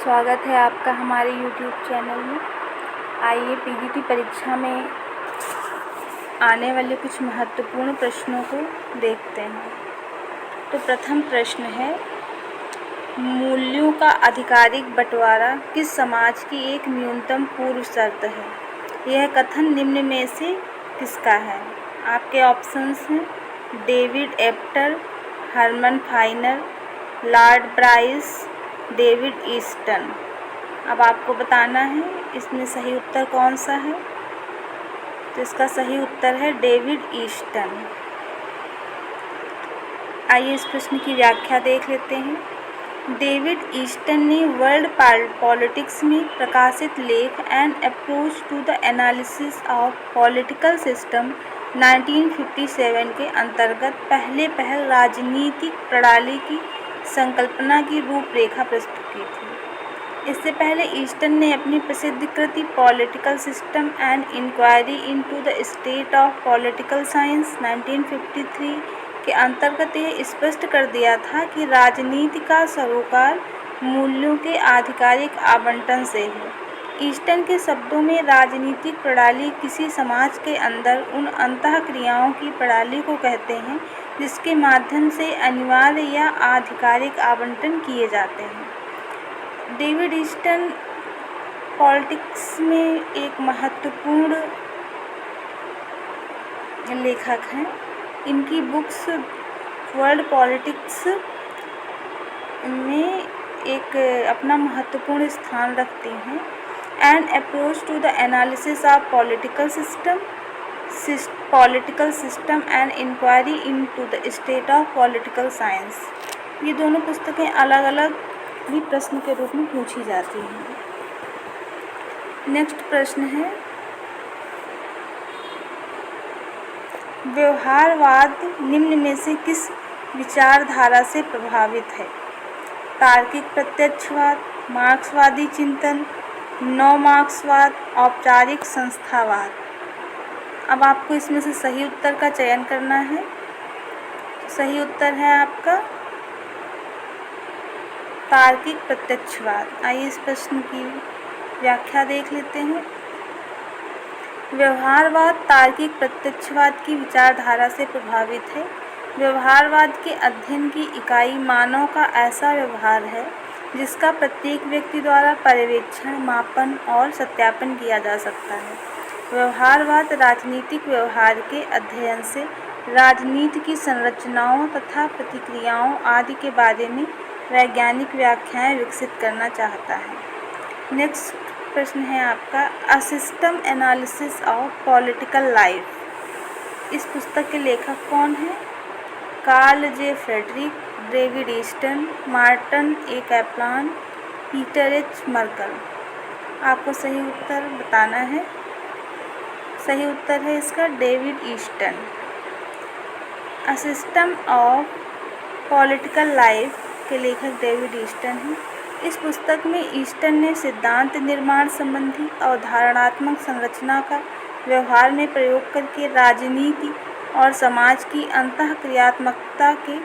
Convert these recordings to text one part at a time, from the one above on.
स्वागत है आपका हमारे YouTube चैनल में। आइए पीजीटी परीक्षा में आने वाले कुछ महत्वपूर्ण प्रश्नों को देखते हैं। तो प्रथम प्रश्न है, मूल्यों का आधिकारिक बंटवारा किस समाज की एक न्यूनतम पूर्व शर्त है? यह कथन निम्न में से किसका है? आपके ऑप्शंस हैं David Apter, Herman Finer, Lord Bryce, David Easton. अब आपको बताना है इसमें सही उत्तर कौन सा है। तो इसका सही उत्तर है डेविड ईस्टन। आइए इस प्रश्न की व्याख्या देख लेते हैं। डेविड ईस्टन ने वर्ल्ड पॉलिटिक्स में प्रकाशित लेख an approach to the analysis of political system 1957 के अंतर्गत पहले राजनीतिक प्रणाली की संकल्पना की रूपरेखा प्रस्तुत की थी। इससे पहले ईस्टन ने अपनी प्रसिद्ध कृति political system and inquiry into the state of political science 1953 के अंतर्गत यह स्पष्ट कर दिया था कि राजनीति का सरोकार मूल्यों के आधिकारिक आवंटन से है। ईस्टन के शब्दों में राजनीतिक प्रणाली किसी समाज के अंदर उन अंतःक्रियाओं की प्रणाली को कहते हैं जिसके माध्यम से अनिवार्य या आधिकारिक आवंटन किए जाते हैं। डेविड ईस्टन पॉलिटिक्स में एक महत्वपूर्ण लेखक हैं। इनकी बुक्स वर्ल्ड पॉलिटिक्स में एक अपना महत्वपूर्ण स्थान रखती हैं। An approach to the analysis of political system and inquiry into the state of political science. ये दोनों पुस्तकें अलग अलग भी प्रश्न के रूप में पूछी जाती हैं। नेक्स्ट प्रश्न है, व्यवहारवाद निम्न में से किस विचारधारा से प्रभावित है? तार्किक प्रत्यक्षवाद, मार्क्सवादी चिंतन, नव मार्क्सवाद, औपचारिक संस्थावाद। अब आपको इसमें से सही उत्तर का चयन करना है। सही उत्तर है आपका तार्किक प्रत्यक्षवाद। आइए इस प्रश्न की व्याख्या देख लेते हैं। व्यवहारवाद तार्किक प्रत्यक्षवाद की विचारधारा से प्रभावित है। व्यवहारवाद के अध्ययन की इकाई मानव का ऐसा व्यवहार है जिसका प्रत्येक व्यक्ति द्वारा पर्यवेक्षण, मापन और सत्यापन किया जा सकता है। व्यवहारवाद राजनीतिक व्यवहार के अध्ययन से राजनीति की संरचनाओं तथा प्रतिक्रियाओं आदि के बारे में वैज्ञानिक व्याख्याएं विकसित करना चाहता है। नेक्स्ट प्रश्न है आपका, a system analysis of political life. इस पुस्तक के लेखक कौन हैं? Carl J Friedrich, David Easton, Martin A Kaplan, Peter H Merkl. आपको सही उत्तर बताना है। सही उत्तर है इसका David Easton. A system of political life के लेखक डेविड ईस्टन हैं। इस पुस्तक में ईस्टन ने सिद्धांत निर्माण संबंधी अवधारणात्मक संरचना का व्यवहार में प्रयोग करके राजनीति और समाज की अंतःक्रियात्मकता के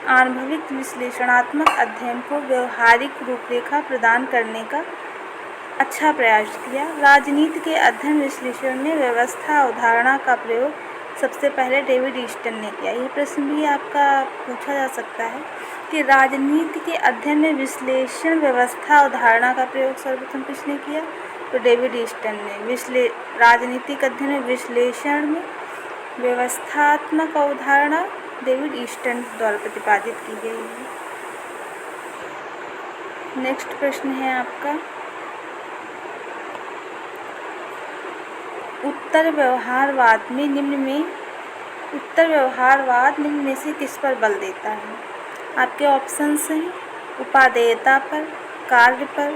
आणविक विश्लेषणात्मक अध्ययन को व्यवहारिक रूपरेखा प्रदान करने का अच्छा प्रयास किया। राजनीति के अध्ययन विश्लेषण में व्यवस्था अवधारणा का प्रयोग सबसे पहले डेविड ईस्टन ने किया। यह प्रश्न भी आपका पूछा जा सकता है कि राजनीति के अध्ययन में विश्लेषण व्यवस्था अवधारणा का प्रयोग सर्वप्रथम किसने किया? तो डेविड ईस्टन ने। राजनीतिक अध्ययन में विश्लेषण में व्यवस्थात्मक अवधारणा डेविड ईस्टन द्वारा प्रतिपादित की गई है। नेक्स्ट प्रश्न है आपका, उत्तर व्यवहारवाद निम्न में से किस पर बल देता है? आपके ऑप्शंस हैं उपादेयता पर, कार्य पर,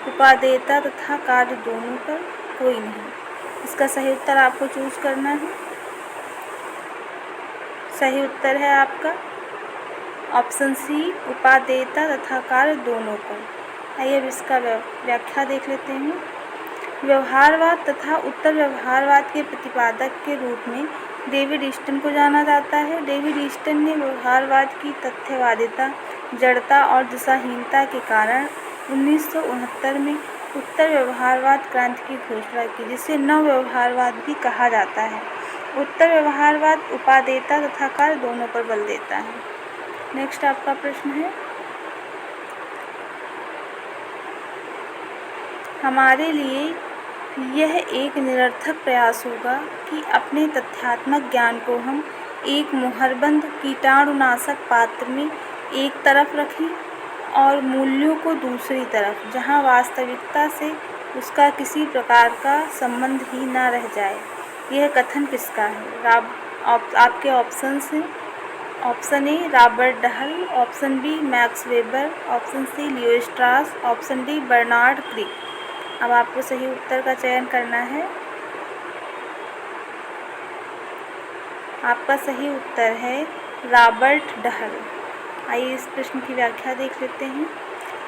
उपादेयता तथा कार्य दोनों पर, कोई नहीं। इसका सही उत्तर आपको चूज करना है। सही उत्तर है आपका ऑप्शन सी, उपादेयता तथा कार्य दोनों पर। आइए अब इसका व्याख्या देख लेते हैं। व्यवहारवाद तथा उत्तर व्यवहारवाद के प्रतिपादक के रूप में डेविड ईस्टन को जाना जाता है। डेविड ईस्टन ने व्यवहारवाद की तथ्यवादिता, जड़ता और दिशाहीनता के कारण 1969 में उत्तर व्यवहारवाद क्रांति की घोषणा की, जिसे नव व्यवहारवाद भी कहा जाता है। उत्तर व्यवहारवाद उपादेयता तथा कार्य दोनों पर बल देता है। नेक्स्ट आपका प्रश्न है, हमारे लिए यह एक निरर्थक प्रयास होगा कि अपने तथ्यात्मक ज्ञान को हम एक मुहरबंद कीटाणुनाशक पात्र में एक तरफ रखें और मूल्यों को दूसरी तरफ, जहां वास्तविकता से उसका किसी प्रकार का संबंध ही न रह जाए। यह कथन किसका है? आपके ऑप्शंस हैं, option A Robert Dahl, option B Max Weber, option C Leo Strauss, option D Bernard Crick. अब आपको सही उत्तर का चयन करना है। आपका सही उत्तर है रॉबर्ट डहल। आइए इस प्रश्न की व्याख्या देख लेते हैं।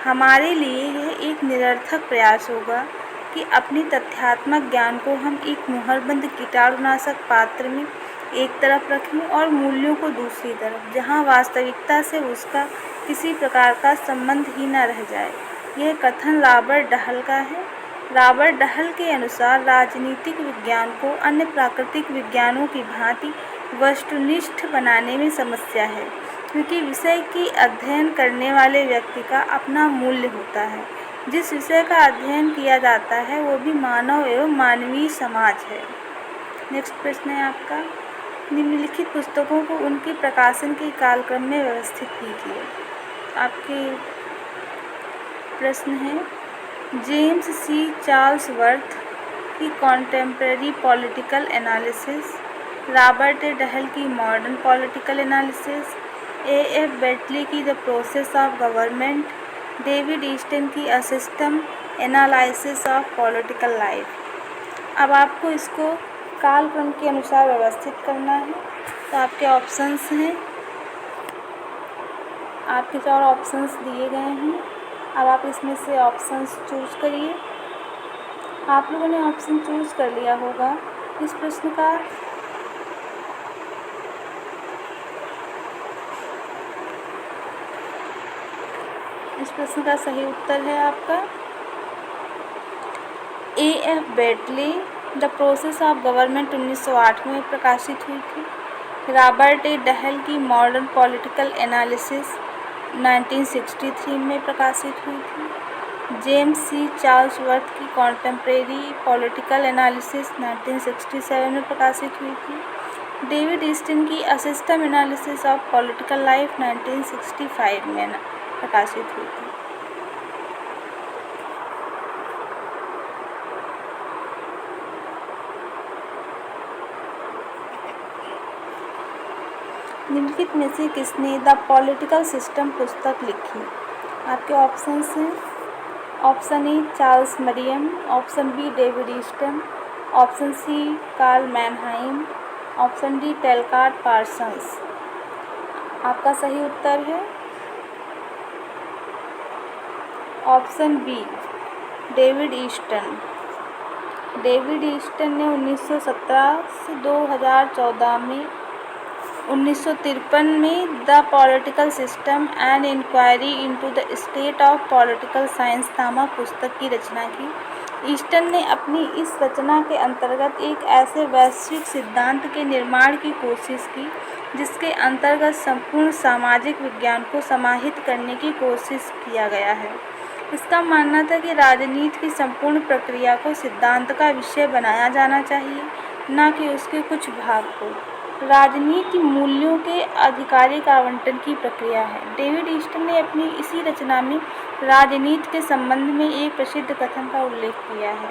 हमारे लिए यह एक निरर्थक प्रयास होगा कि अपने तथ्यात्मक ज्ञान को हम एक मुहरबंद कीटाणुनाशक पात्र में एक तरफ रखें और मूल्यों को दूसरी तरफ, जहां वास्तविकता से उसका किसी प्रकार का संबंध ही न रह जाए। यह कथन रॉबर्ट डहल का है। रॉबर्ट डहल के अनुसार राजनीतिक विज्ञान को अन्य प्राकृतिक विज्ञानों की भांति वस्तुनिष्ठ बनाने में समस्या है, क्योंकि विषय की अध्ययन करने वाले व्यक्ति का अपना मूल्य होता है। जिस विषय का अध्ययन किया जाता है वो भी मानव एवं मानवीय समाज है। नेक्स्ट प्रश्न है आपका, निम्नलिखित पुस्तकों को उनके प्रकाशन के कालक्रम में व्यवस्थित कीजिए। आपके प्रश्न है, जेम्स सी चार्ल्सवर्थ की contemporary political analysis, Robert A Dahl की modern political analysis, F Bentley की the process of government, David Easton की a system analysis of political life. अब आपको इसको कालक्रम के अनुसार व्यवस्थित करना है। तो आपके ऑप्शंस हैं, आपके 4 ऑप्शंस दिए गए हैं। अब आप इसमें से ऑप्शंस चूज करिए। आप लोगों ने ऑप्शन चूज कर लिया होगा। इस प्रश्न का सही उत्तर है आपका F Bentley, the process of government 1908 में प्रकाशित हुई थी। रॉबर्ट ए डहल की मॉडर्न पॉलिटिकल एनालिसिस 1963 में प्रकाशित हुई थी। जेम्स सी चार्ल्सवर्थ की कॉन्टेम्परेरी पॉलिटिकल एनालिसिस 1967 में प्रकाशित हुई थी। डेविड ईस्टन की a system analysis of political life 1965 में प्रकाशित हुई थी। निम्नलिखित में से किसने द पॉलिटिकल सिस्टम पुस्तक लिखी? आपके ऑप्शंस हैं, option A Charles Merriam, option B David Easton, option C Karl Mannheim, option D Talcott Parsons. आपका सही उत्तर है option B David Easton. David Easton ने 1917 से 2014 में 1953 में the political system and inquiry into the state of political science नामक पुस्तक की रचना की। ईस्टन ने अपनी इस रचना के अंतर्गत एक ऐसे वैश्विक सिद्धांत के निर्माण की कोशिश की जिसके अंतर्गत संपूर्ण सामाजिक विज्ञान को समाहित करने की कोशिश किया गया है। इसका मानना था कि राजनीति की संपूर्ण प्रक्रिया को सिद्धांत का विषय बनाया जाना चाहिए, न कि उसके कुछ भाग को। राजनीति मूल्यों के आधिकारिक आवंटन की प्रक्रिया है। डेविड ईस्टन ने अपनी इसी रचना में राजनीति के संबंध में एक प्रसिद्ध कथन का उल्लेख किया है।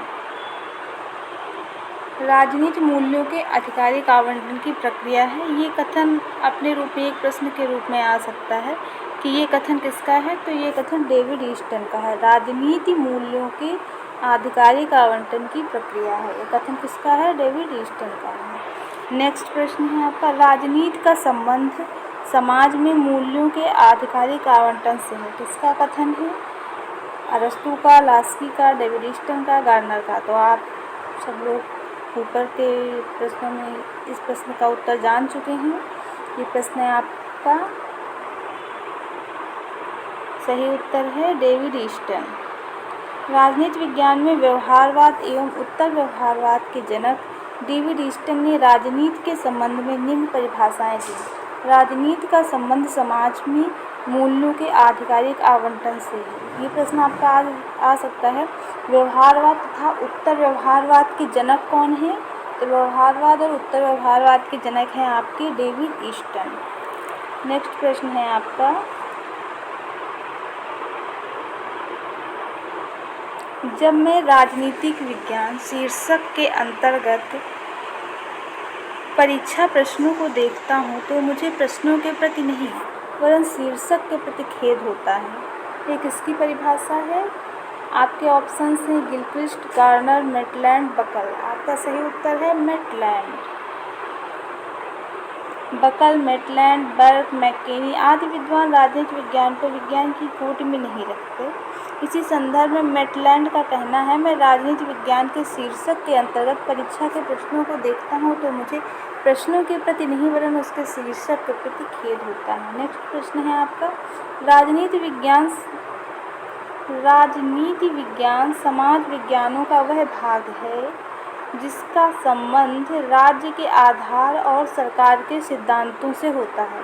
राजनीति मूल्यों के आधिकारिक आवंटन की प्रक्रिया है। ये कथन अपने रूप में एक प्रश्न के रूप में आ सकता है कि ये कथन किसका है, तो ये कथन डेविड ईस्टन का है। राजनीति मूल्यों के आधिकारिक आवंटन की प्रक्रिया है, ये कथन किसका है, डेविड ईस्टन का है। नेक्स्ट प्रश्न है आपका, राजनीति का संबंध समाज में मूल्यों के आधिकारिक आवंटन से है, किसका कथन है, अरस्तू का, लास्की का, डेविड ईस्टन का, गार्नर का। तो आप सब लोग ऊपर के प्रश्नों में इस प्रश्न का उत्तर जान चुके हैं। ये प्रश्न है आपका सही उत्तर है डेविड ईस्टन। राजनीति विज्ञान में व्यवहारवाद एवं उत्तर व्यवहारवाद के जनक डेविड ईस्टन ने राजनीति के संबंध में निम्न परिभाषाएं दी। राजनीति का संबंध समाज में मूल्यों के आधिकारिक आवंटन से है। ये प्रश्न आपका आ सकता है। व्यवहारवाद तथा उत्तर व्यवहारवाद के जनक कौन है? तो व्यवहारवाद और उत्तर व्यवहारवाद के जनक हैं आपके डेविड ईस्टन। नेक्स्ट प्रश्न है आपका, जब मैं राजनीतिक विज्ञान शीर्षक के अंतर्गत परीक्षा प्रश्नों को देखता हूँ तो मुझे प्रश्नों के प्रति नहीं वरन शीर्षक के प्रति खेद होता है। ये किसकी परिभाषा है? आपके ऑप्शंस हैं गिलक्रिस्ट, गार्नर, मैटलैंड, बकल। आपका सही उत्तर है Maitland. Buckle, Maitland, Burke, McKechnie आदि विद्वान राजनीति विज्ञान को विज्ञान की कोटि में नहीं रखते। इसी संदर्भ में मैटलैंड का कहना है, मैं राजनीति विज्ञान के शीर्षक के अंतर्गत परीक्षा के प्रश्नों को देखता हूँ तो मुझे प्रश्नों के प्रति नहीं वरन उसके शीर्षक के प्रति खेद होता है। नेक्स्ट प्रश्न है आपका, राजनीति विज्ञान समाज विज्ञानों का वह भाग है जिसका संबंध राज्य के आधार और सरकार के सिद्धांतों से होता है।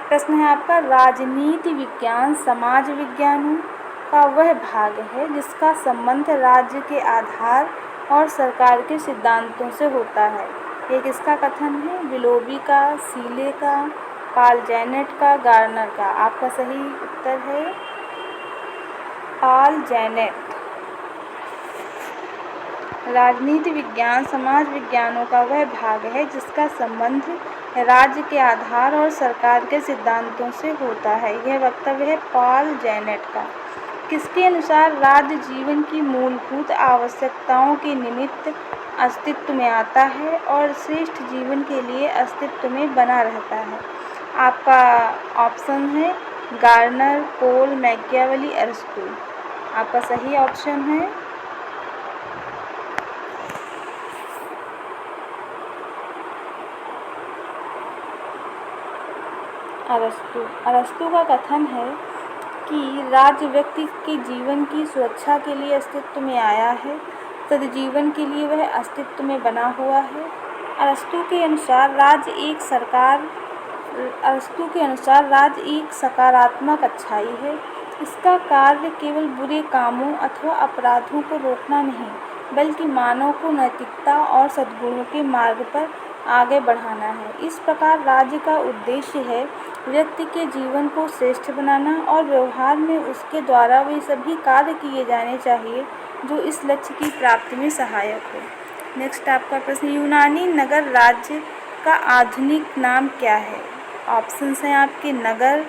प्रश्न है आपका, राजनीति विज्ञान समाज विज्ञानों का वह भाग है जिसका संबंध राज्य के आधार और सरकार के सिद्धांतों से होता है। ये किसका कथन है? विलोबी का, सीले का, पॉल जैनेट का, गार्नर का। आपका सही उत्तर है पॉल जैनेट। राजनीति विज्ञान समाज विज्ञानों का वह भाग है जिसका संबंध राज्य के आधार और सरकार के सिद्धांतों से होता है। यह वक्तव्य है पॉल जैनेट का। किसके अनुसार राज्य जीवन की मूलभूत आवश्यकताओं के निमित्त अस्तित्व में आता है और श्रेष्ठ जीवन के लिए अस्तित्व में बना रहता है। आपका ऑप्शन है गार्नर, कोल, मैकियावेली, अरिस्टो। आपका सही ऑप्शन है अरिस्टो। अरिस्टो का कथन है कि राज्य व्यक्ति के जीवन की सुरक्षा के लिए अस्तित्व में आया है, सद्जीवन के लिए वह अस्तित्व में बना हुआ है। अरिस्टो के अनुसार राज्य एक सकारात्मक अच्छाई है। इसका कार्य केवल बुरे कामों अथवा अपराधों को रोकना नहीं बल्कि मानव को नैतिकता और सद्गुणों के मार्ग पर आगे बढ़ाना है। इस प्रकार राज्य का उद्देश्य है व्यक्ति के जीवन को श्रेष्ठ बनाना और व्यवहार में उसके द्वारा वे सभी कार्य किए जाने चाहिए जो इस लक्ष्य की प्राप्ति में सहायक हो। नेक्स्ट आपका प्रश्न, यूनानी नगर राज्य का आधुनिक नाम क्या है? ऑप्शंस हैं आपके नगर,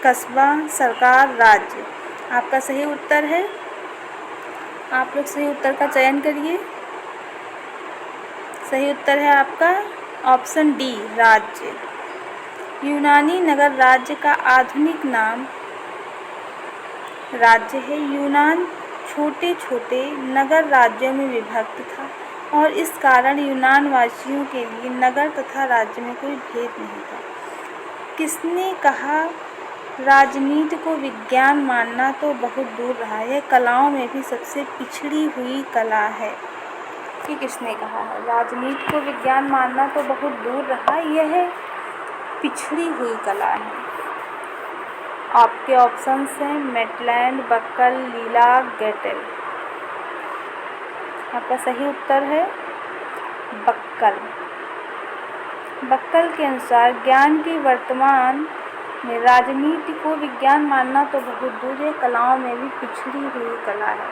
कस्बा, सरकार, राज्य। आपका सही उत्तर है, आप लोग सही उत्तर का चयन करिए। सही उत्तर है आपका ऑप्शन डी, राज्य। यूनानी नगर राज्य का आधुनिक नाम राज्य है। यूनान छोटे छोटे नगर राज्यों में विभक्त था और इस कारण यूनान वासियों के लिए नगर तथा राज्य में कोई भेद नहीं था। किसने कहा राजनीति को विज्ञान मानना तो बहुत दूर रहा है, कलाओं में भी सबसे पिछड़ी हुई कला है। ये किसने कहा है? राजनीति को विज्ञान मानना तो बहुत दूर रहा, यह पिछड़ी हुई कला है। आपके ऑप्शंस हैं मैटलैंड, बक्कल, लीला, गेटेल। आपका सही उत्तर है बक्कल। बक्कल के अनुसार ज्ञान की वर्तमान में राजनीति को विज्ञान मानना तो बहुत दूर है, कलाओं में भी पिछड़ी हुई कला है।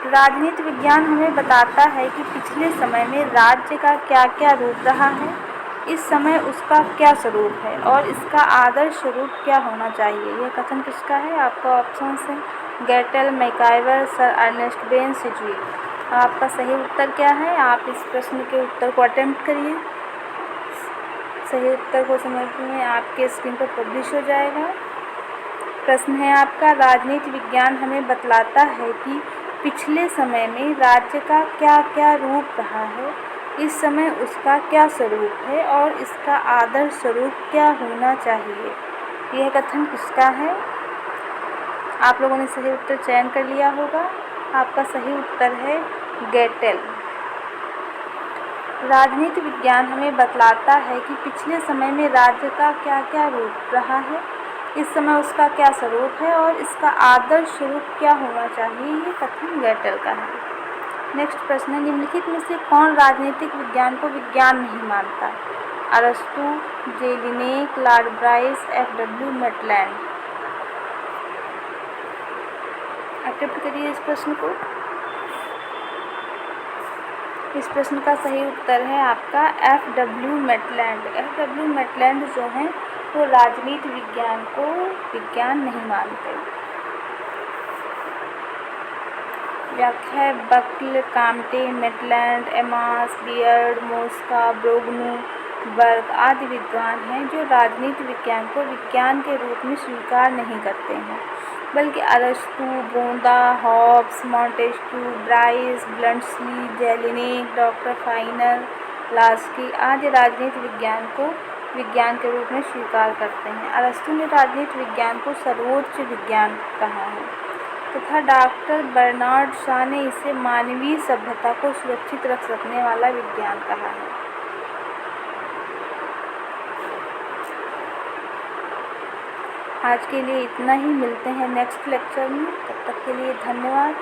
राजनीति विज्ञान हमें बताता है कि पिछले समय में राज्य का क्या क्या रूप रहा है, इस समय उसका क्या स्वरूप है और इसका आदर्श स्वरूप क्या होना चाहिए। यह कथन किसका है? आपका ऑप्शन है Gettell, MacIver, sir Ernest Ben, सिजुइक। आपका सही उत्तर क्या है? आप इस प्रश्न के उत्तर को अटेम्प्ट करिए। सही उत्तर को समय में आपके स्क्रीन पर पब्लिश हो जाएगा। प्रश्न है आपका, राजनीति विज्ञान हमें बतलाता है कि पिछले समय में राज्य का क्या क्या रूप रहा है, इस समय उसका क्या स्वरूप है और इसका आदर्श स्वरूप क्या होना चाहिए। यह कथन किसका है? आप लोगों ने सही उत्तर चयन कर लिया होगा। आपका सही उत्तर है गेटेल। राजनीति विज्ञान हमें बतलाता है कि पिछले समय में राज्य का क्या क्या रूप रहा है, इस समय उसका क्या स्वरूप है और इसका आदर्श स्वरूप क्या होना चाहिए। ये कथन गेटेल का है। नेक्स्ट प्रश्न है, निम्नलिखित में से कौन राजनीतिक विज्ञान को विज्ञान नहीं मानता? अरस्तू, Jellinek, Lord Bryce, F.W. Maitland. Attempt करिए इस प्रश्न को। इस प्रश्न का सही उत्तर है आपका F.W. मेटलैंड। F.W. मेटलैंड जो हैं वो राजनीति विज्ञान को विज्ञान नहीं मानते। व्याख्या है, Buckle, Comte, Maitland, Amos, Beard, Mosca, Brogan, बर्ग आदि विद्वान हैं जो राजनीति विज्ञान को विज्ञान के रूप में स्वीकार नहीं करते हैं, बल्कि अरस्तू, गोंदा, Hobbes, Montesquieu, Bryce, Bluntschli, Jellinek, doctor Finer, Laski आदि राजनीति विज्ञान को विज्ञान के रूप में स्वीकार करते हैं। अरस्तू ने राजनीति विज्ञान को सर्वोच्च विज्ञान कहा है तथा डॉक्टर बर्नार्ड शॉ ने इसे मानवीय सभ्यता को सुरक्षित रख सकने वाला विज्ञान कहा है। आज के लिए इतना ही, मिलते हैं नेक्स्ट लेक्चर में। तब तक के लिए धन्यवाद।